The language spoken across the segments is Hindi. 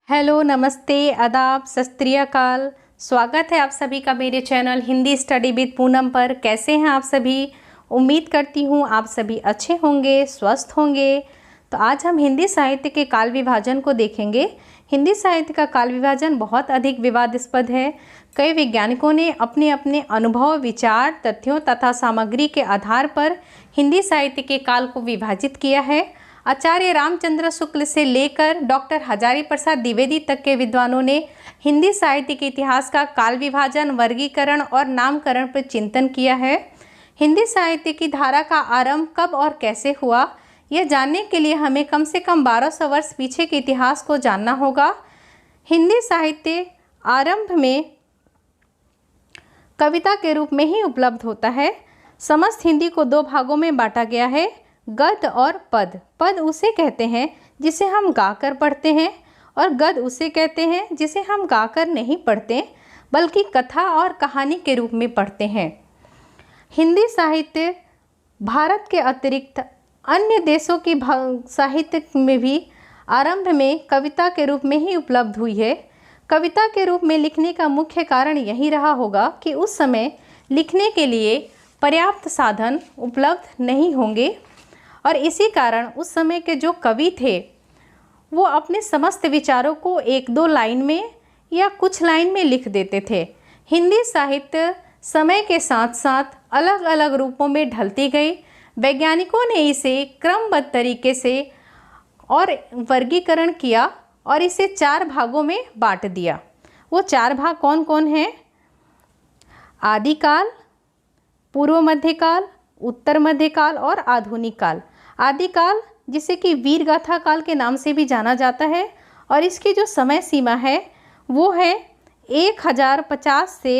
हेलो, नमस्ते, आदाब, सत श्री अकाल। स्वागत है आप सभी का मेरे channel Hindi study with Poonam पर। कैसे हैं आप सभी? उम्मीद करती हूँ आप सभी अच्छे होंगे, स्वस्थ होंगे। तो आज हम हिंदी साहित्य के काल विभाजन को देखेंगे। हिंदी साहित्य का काल विभाजन बहुत अधिक विवादास्पद है। कई वैज्ञानिकों ने अपने अपने अनुभव, विचार, तथ्यों तथा सामग्री के आधार पर हिंदी साहित्य के काल को विभाजित किया है। आचार्य रामचंद्र शुक्ल से लेकर डॉक्टर हजारी प्रसाद द्विवेदी तक के विद्वानों ने हिंदी साहित्य के इतिहास का काल विभाजन, वर्गीकरण और नामकरण पर चिंतन किया है। हिंदी साहित्य की धारा का आरंभ कब और कैसे हुआ, यह जानने के लिए हमें कम से कम 1200 वर्ष पीछे के इतिहास को जानना होगा। हिंदी साहित्य आरंभ में कविता के रूप में ही उपलब्ध होता है। समस्त हिंदी को दो भागों में बांटा गया है, गद्य और पद। पद उसे कहते हैं जिसे हम गाकर पढ़ते हैं और गद्य उसे कहते हैं जिसे हम गाकर नहीं पढ़ते बल्कि कथा और कहानी के रूप में पढ़ते हैं। हिंदी साहित्य भारत के अतिरिक्त अन्य देशों की साहित्य में भी आरंभ में कविता के रूप में ही उपलब्ध हुई है। कविता के रूप में लिखने का मुख्य कारण यही रहा होगा कि उस समय लिखने के लिए पर्याप्त साधन उपलब्ध नहीं होंगे और इसी कारण उस समय के जो कवि थे वो अपने समस्त विचारों को एक दो लाइन में या कुछ लाइन में लिख देते थे। हिंदी साहित्य समय के साथ साथ अलग अलग रूपों में ढलती गई। वैज्ञानिकों ने इसे क्रमबद्ध तरीके से और वर्गीकरण किया और इसे 4 भागों में बांट दिया। वो 4 भाग कौन कौन हैं? आदिकाल, पूर्व मध्यकाल, उत्तर मध्यकाल और आधुनिक काल। आदिकाल जिसे कि वीर गाथा काल के नाम से भी जाना जाता है और इसकी जो समय सीमा है वो है 1050 से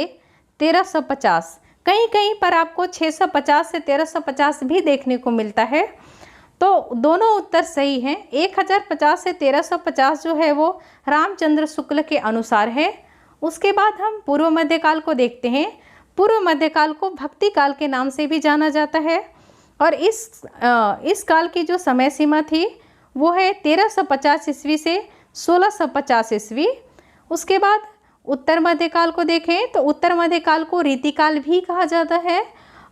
1350। कहीं कहीं पर आपको 650 से 1350 भी देखने को मिलता है, तो दोनों उत्तर सही हैं। 1050 से 1350 जो है वो रामचंद्र शुक्ल के अनुसार है। उसके बाद हम पूर्व मध्यकाल को देखते हैं। पूर्व मध्यकाल को भक्ति काल के नाम से भी जाना जाता है और इस काल की जो समय सीमा थी वो है 1350 ईस्वी से 1650 ईस्वी। उसके बाद उत्तर मध्यकाल को देखें तो उत्तर मध्यकाल को रीतिकाल भी कहा जाता है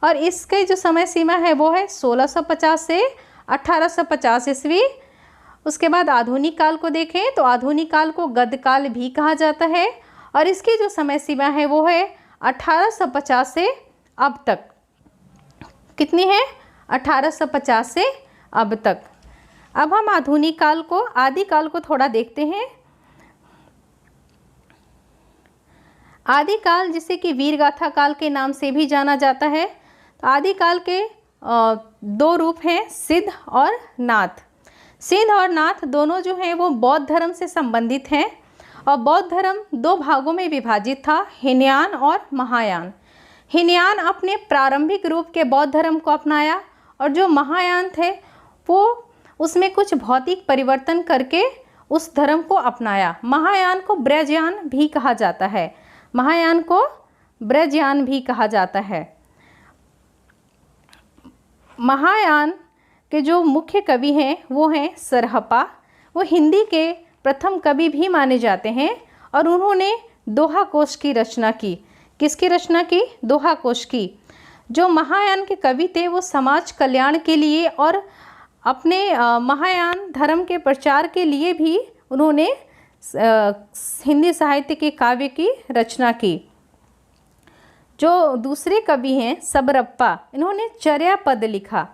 और इसके जो समय सीमा है वो है 1650 से 1850 ईस्वी। उसके बाद आधुनिक काल को देखें तो आधुनिक काल को गद्यकाल भी कहा जाता है और इसकी जो समय सीमा है वो है 1850 से अब तक। कितनी है? 1850 से अब तक। अब हम आधुनिक काल को, आदि काल को थोड़ा देखते हैं। आदि काल जिसे कि वीर गाथा काल के नाम से भी जाना जाता है। तो आदि काल के 2 रूप हैं, सिद्ध और नाथ। सिद्ध और नाथ दोनों जो हैं वो बौद्ध धर्म से संबंधित हैं और बौद्ध धर्म 2 भागों में विभाजित था, हीनयान और महायान। हीनयान अपने प्रारंभिक रूप के बौद्ध धर्म को अपनाया और जो महायान थे वो उसमें कुछ भौतिक परिवर्तन करके उस धर्म को अपनाया। महायान को ब्रजयान भी कहा जाता है। महायान को ब्रजयान भी कहा जाता है। महायान के जो मुख्य कवि हैं वो हैं सरहपा। वो हिंदी के प्रथम कवि भी माने जाते हैं और उन्होंने दोहा कोश की रचना की। किसकी रचना की? दोहा कोश की। जो महायान के कवि थे वो समाज कल्याण के लिए और अपने महायान धर्म के प्रचार के लिए भी उन्होंने हिंदी साहित्य के काव्य की रचना की। जो दूसरे कवि हैं सबरप्पा, इन्होंने चर्या पद लिखा।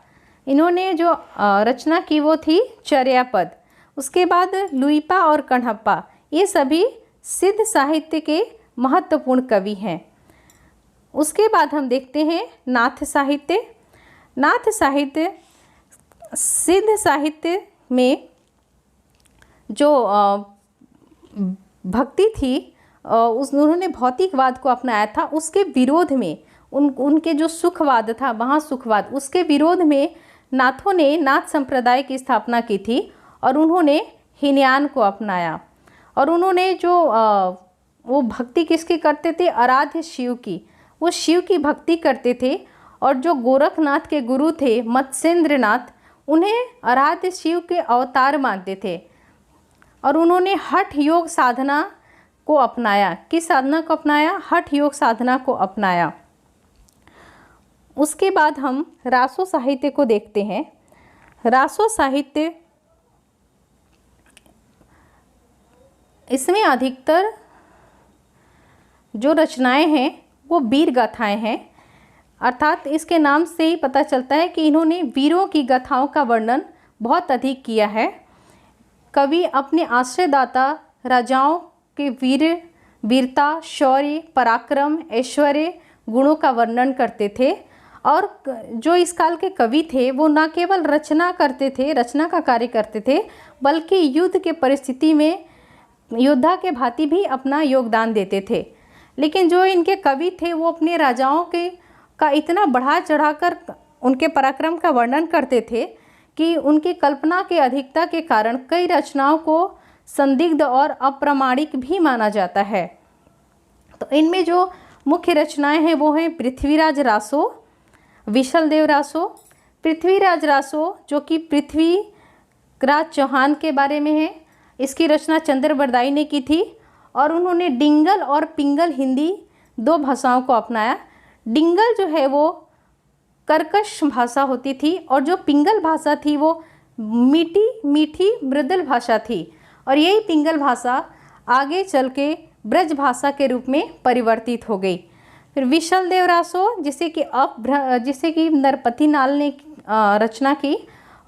इन्होंने जो रचना की वो थी चर्या पद। उसके बाद लुइपा और कण्हप्पा, ये सभी सिद्ध साहित्य के महत्वपूर्ण कवि हैं। उसके बाद हम देखते हैं नाथ साहित्य। नाथ साहित्य सिद्ध साहित्य में जो भक्ति थी उन्होंने भौतिकवाद को अपनाया था। उसके विरोध में उनके जो सुखवाद था, महासुखवाद, उसके विरोध में नाथों ने नाथ संप्रदाय की स्थापना की थी और उन्होंने हीनयान को अपनाया। और उन्होंने जो वो भक्ति किसकी करते थे? आराध्य शिव की। वो शिव की भक्ति करते थे और जो गोरखनाथ के गुरु थे मत्स्येंद्रनाथ, उन्हें आराध्य शिव के अवतार मानते थे। और उन्होंने हठ योग साधना को अपनाया। किस साधना को अपनाया? हठ योग साधना को अपनाया। उसके बाद हम रासो साहित्य को देखते हैं। रासो साहित्य, इसमें अधिकतर जो रचनाएं हैं वो वीर गाथाएं हैं, अर्थात इसके नाम से ही पता चलता है कि इन्होंने वीरों की गाथाओं का वर्णन बहुत अधिक किया है। कवि अपने आश्रयदाता राजाओं के वीरता, शौर्य, पराक्रम, ऐश्वर्य गुणों का वर्णन करते थे। और जो इस काल के कवि थे वो न केवल रचना करते थे, रचना का कार्य करते थे, बल्कि युद्ध के परिस्थिति में योद्धा के भांति भी अपना योगदान देते थे। लेकिन जो इनके कवि थे वो अपने राजाओं का इतना बढ़ा चढ़ाकर उनके पराक्रम का वर्णन करते थे कि उनकी कल्पना के अधिकता के कारण कई रचनाओं को संदिग्ध और अप्रामाणिक भी माना जाता है। तो इनमें जो मुख्य रचनाएं हैं वो हैं पृथ्वीराज रासो, विशलदेव रासो। पृथ्वीराज रासो जो कि पृथ्वीराज चौहान के बारे में है, इसकी रचना चंद्रबरदाई ने की थी और उन्होंने डिंगल और पिंगल हिंदी 2 भाषाओं को अपनाया। डिंगल जो है वो कर्कश भाषा होती थी और जो पिंगल भाषा थी वो मीठी मृदुल भाषा थी, और यही पिंगल भाषा आगे चल के ब्रज भाषा के रूप में परिवर्तित हो गई। फिर विशलदेव रासो जिसे कि नरपति नाल ने रचना की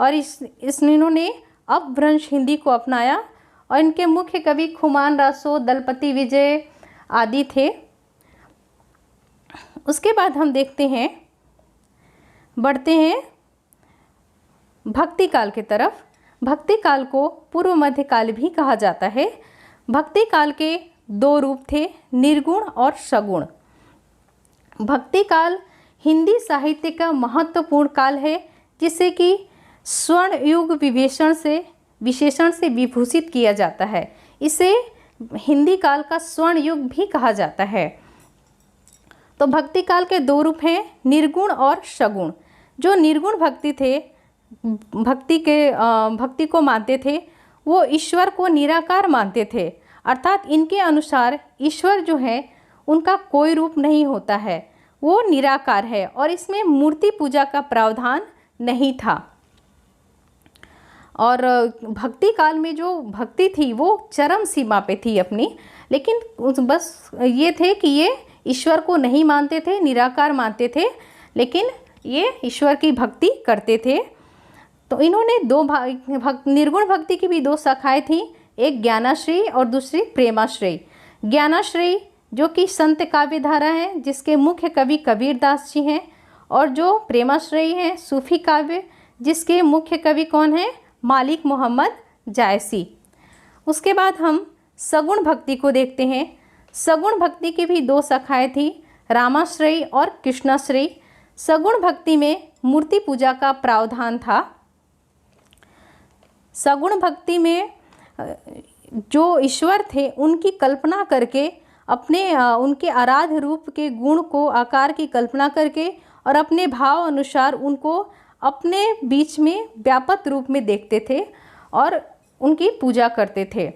और इन्होंने अपभ्रंश हिंदी को अपनाया और इनके मुख्य कवि खुमान रासो, दलपति विजय आदि थे। उसके बाद हम देखते हैं, बढ़ते हैं भक्ति काल की तरफ। भक्ति काल को पूर्व मध्य काल भी कहा जाता है। भक्ति काल के 2 रूप थे, निर्गुण और सगुण। भक्ति काल हिंदी साहित्य का महत्वपूर्ण काल है, जिसे कि स्वर्ण युग विशेषण से विभूषित किया जाता है। इसे हिंदी काल का स्वर्ण युग भी कहा जाता है। तो भक्ति काल के 2 रूप हैं, निर्गुण और सगुण। जो निर्गुण भक्ति थे, भक्ति को मानते थे, वो ईश्वर को निराकार मानते थे, अर्थात इनके अनुसार ईश्वर जो है उनका कोई रूप नहीं होता है, वो निराकार है और इसमें मूर्ति पूजा का प्रावधान नहीं था। और भक्ति काल में जो भक्ति थी वो चरम सीमा पे थी अपनी, लेकिन बस ये थे कि ये ईश्वर को नहीं मानते थे, निराकार मानते थे, लेकिन ये ईश्वर की भक्ति करते थे। तो इन्होंने निर्गुण भक्ति की भी 2 शाखाएं थी, एक ज्ञानाश्रयी और दूसरी प्रेमाश्रयी। ज्ञानाश्रयी जो कि संत काव्य धारा है, जिसके मुख्य कवि कबीरदास जी हैं, और जो प्रेमाश्रयी हैं सूफी काव्य, जिसके मुख्य कवि कौन हैं? मालिक मोहम्मद जायसी। उसके बाद हम सगुण भक्ति को देखते हैं। सगुण भक्ति की भी 2 शाखाएं थी, रामाश्रयी और कृष्णाश्रयी। सगुण भक्ति में मूर्ति पूजा का प्रावधान था। सगुण भक्ति में जो ईश्वर थे उनकी कल्पना करके उनके आराध्य रूप के गुण को, आकार की कल्पना करके और अपने भाव अनुसार उनको अपने बीच में व्यापक रूप में देखते थे और उनकी पूजा करते थे।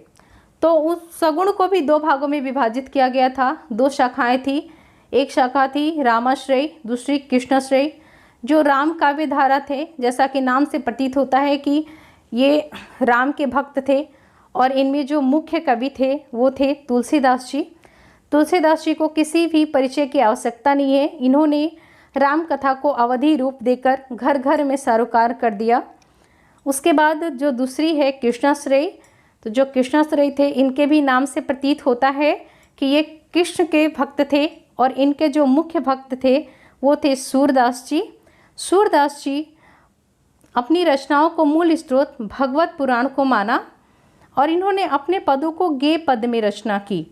तो उस सगुण को भी 2 भागों में विभाजित किया गया था। 2 शाखाएं थी, एक शाखा थी रामाश्रयी, दूसरी कृष्णाश्रयी। जो राम काव्य धारा थे, जैसा कि नाम से प्रतीत होता है कि ये राम के भक्त थे, और इनमें जो मुख्य कवि थे वो थे तुलसीदास जी। तुलसीदास जी को किसी भी परिचय की आवश्यकता नहीं है, इन्होंने राम कथा को अवधि रूप देकर घर घर में सारोकार कर दिया। उसके बाद जो दूसरी है कृष्णाश्रयी, तो जो कृष्णाश्रयी थे इनके भी नाम से प्रतीत होता है कि ये कृष्ण के भक्त थे, और इनके जो मुख्य भक्त थे वो थे सूरदास जी। सूरदास जी अपनी रचनाओं को मूल स्रोत भगवत पुराण को माना और इन्होंने अपने पदों को गे पद में रचना की।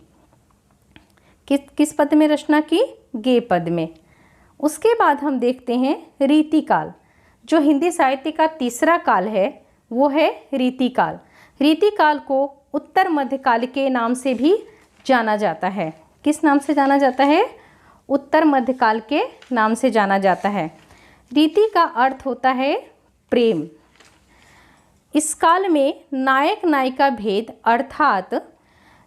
किस पद में रचना की? गे पद में। उसके बाद हम देखते हैं रीतिकाल। जो हिंदी साहित्य का तीसरा काल है वो है रीतिकाल। रीतिकाल को उत्तर मध्यकाल के नाम से भी जाना जाता है। किस नाम से जाना जाता है? उत्तर मध्यकाल के नाम से जाना जाता है। रीति का अर्थ होता है प्रेम। इस काल में नायक नायिका भेद अर्थात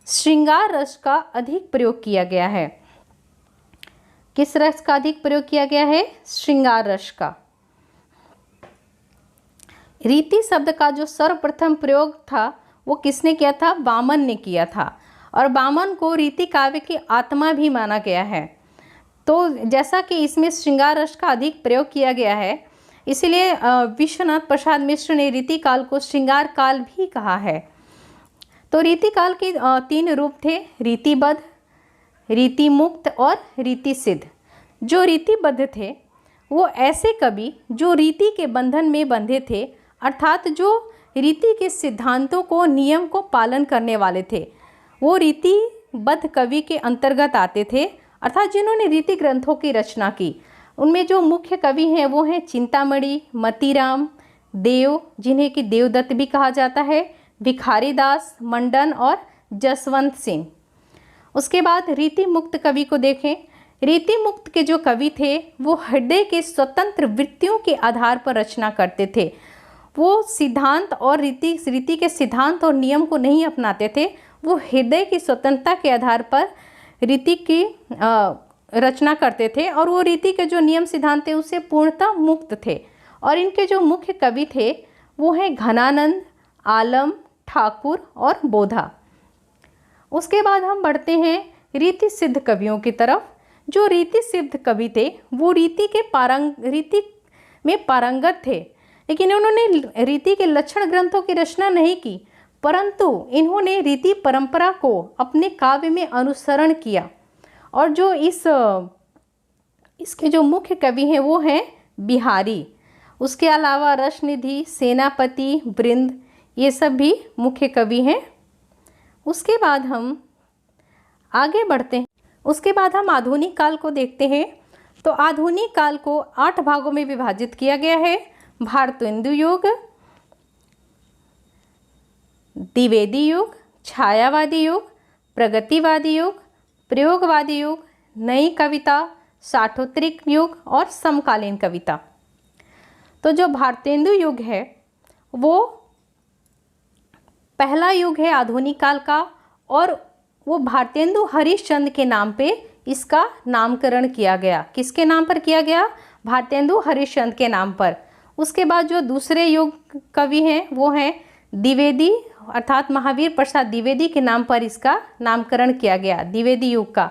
श्रृंगार रस का अधिक प्रयोग किया गया है। किस रस का अधिक प्रयोग किया गया है? श्रृंगार रस का। रीति शब्द का जो सर्वप्रथम प्रयोग था वो किसने किया था? वामन ने किया था, और वामन को रीति काव्य की आत्मा भी माना गया है। तो जैसा कि इसमें श्रृंगार रस का अधिक प्रयोग किया गया है, इसीलिए विश्वनाथ प्रसाद मिश्र ने रीति काल को श्रृंगार काल भी कहा है। तो रीति काल के 3 रूप थे, रीतिबद्ध, रीति मुक्त और रीति सिद्ध। जो रीतिबद्ध थे वो ऐसे कवि जो रीति के बंधन में बंधे थे, अर्थात जो रीति के सिद्धांतों को, नियम को पालन करने वाले थे, वो रीतिबद्ध कवि के अंतर्गत आते थे, अर्थात जिन्होंने रीति ग्रंथों की रचना की। उनमें जो मुख्य कवि हैं वो हैं चिंतामणि, मतीराम, देव जिन्हें कि देवदत्त भी कहा जाता है, भिखारी दास, मंडन और जसवंत सिंह। उसके बाद रीति मुक्त कवि को देखें। रीति मुक्त के जो कवि थे वो हृदय के स्वतंत्र वृत्तियों के आधार पर रचना करते थे। वो सिद्धांत और रीति के सिद्धांत और नियम को नहीं अपनाते थे, वो हृदय की स्वतंत्रता के आधार पर रीति की रचना करते थे, और वो रीति के जो नियम सिद्धांत थे उससे पूर्णतः मुक्त थे। और इनके जो मुख्य कवि थे वो हैं घनानंद, आलम, ठाकुर और बोधा। उसके बाद हम बढ़ते हैं रीति सिद्ध कवियों की तरफ। जो रीति सिद्ध कवि थे वो रीति में पारंगत थे, लेकिन उन्होंने रीति के लक्षण ग्रंथों की रचना नहीं की, परंतु इन्होंने रीति परंपरा को अपने काव्य में अनुसरण किया। और जो इसके जो मुख्य कवि हैं वो हैं बिहारी। उसके अलावा रसनिधि, सेनापति, वृंद, ये सब भी मुख्य कवि हैं। उसके बाद हम आगे बढ़ते हैं। उसके बाद हम आधुनिक काल को देखते हैं। तो आधुनिक काल को 8 भागों में विभाजित किया गया है। भारतेंदु युग, द्विवेदी युग, छायावादी युग, प्रगतिवादी युग, प्रयोगवादी युग, नई कविता, साठोत्तरी युग और समकालीन कविता। तो जो भारतेंदु युग है वो पहला युग है आधुनिक काल का, और वो भारतेंदु हरिश्चंद्र के नाम पे इसका नामकरण किया गया। किसके नाम पर किया गया? भारतेंदु हरिश्चंद्र के नाम पर। उसके बाद जो दूसरे युग कवि हैं वो हैं द्विवेदी, अर्थात महावीर प्रसाद द्विवेदी के नाम पर इसका नामकरण किया गया, द्विवेदी युग का।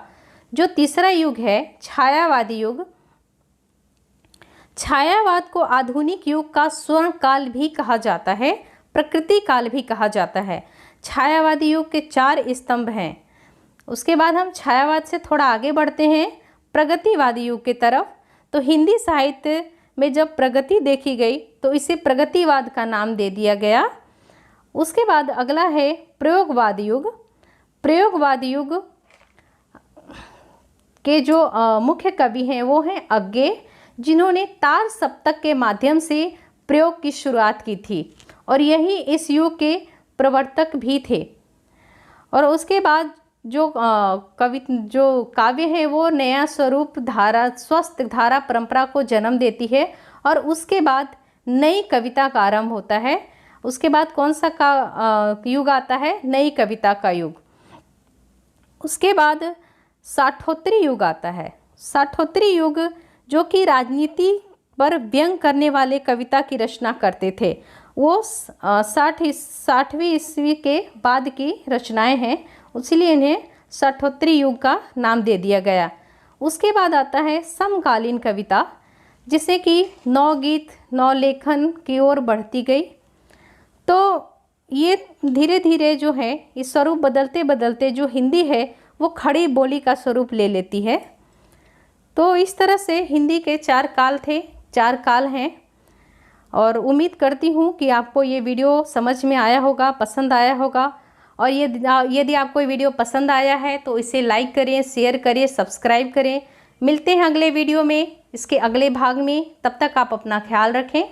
जो तीसरा युग है छायावादी युग। छायावाद को आधुनिक युग का स्वर्ण काल भी कहा जाता है, प्रकृति काल भी कहा जाता है। छायावादी युग के 4 स्तंभ हैं। उसके बाद हम छायावाद से थोड़ा आगे बढ़ते हैं प्रगतिवादी युग की तरफ। तो हिंदी साहित्य में जब प्रगति देखी गई तो इसे प्रगतिवाद का नाम दे दिया गया। उसके बाद अगला है प्रयोगवादी युग। प्रयोगवादी युग के जो मुख्य कवि हैं वो हैं अज्ञे, जिन्होंने तार सप्तक के माध्यम से प्रयोग की शुरुआत की थी, और यही इस युग के प्रवर्तक भी थे। और उसके बाद जो काव्य है वो नया स्वरूप धारा, स्वस्थ धारा परंपरा को जन्म देती है, और उसके बाद नई कविता का आरंभ होता है। उसके बाद कौन सा युग आता है? नई कविता का युग। उसके बाद साठोत्तरी युग आता है। साठोत्तरी युग जो कि राजनीति पर व्यंग करने वाले कविता की रचना करते थे, वो 60वीं ईस्वी के बाद की रचनाएं हैं, इसलिए इन्हें साठोत्तरी युग का नाम दे दिया गया। उसके बाद आता है समकालीन कविता, जिसे कि नवगीत, नवलेखन की ओर बढ़ती गई। तो ये धीरे धीरे जो है इस स्वरूप बदलते बदलते जो हिंदी है वो खड़ी बोली का स्वरूप ले लेती है। तो इस तरह से हिंदी के 4 काल थे, 4 काल हैं। और उम्मीद करती हूँ कि आपको ये वीडियो समझ में आया होगा, पसंद आया होगा। और यदि आपको ये वीडियो पसंद आया है तो इसे लाइक करें, शेयर करें, सब्सक्राइब करें। मिलते हैं अगले वीडियो में, इसके अगले भाग में। तब तक आप अपना ख्याल रखें।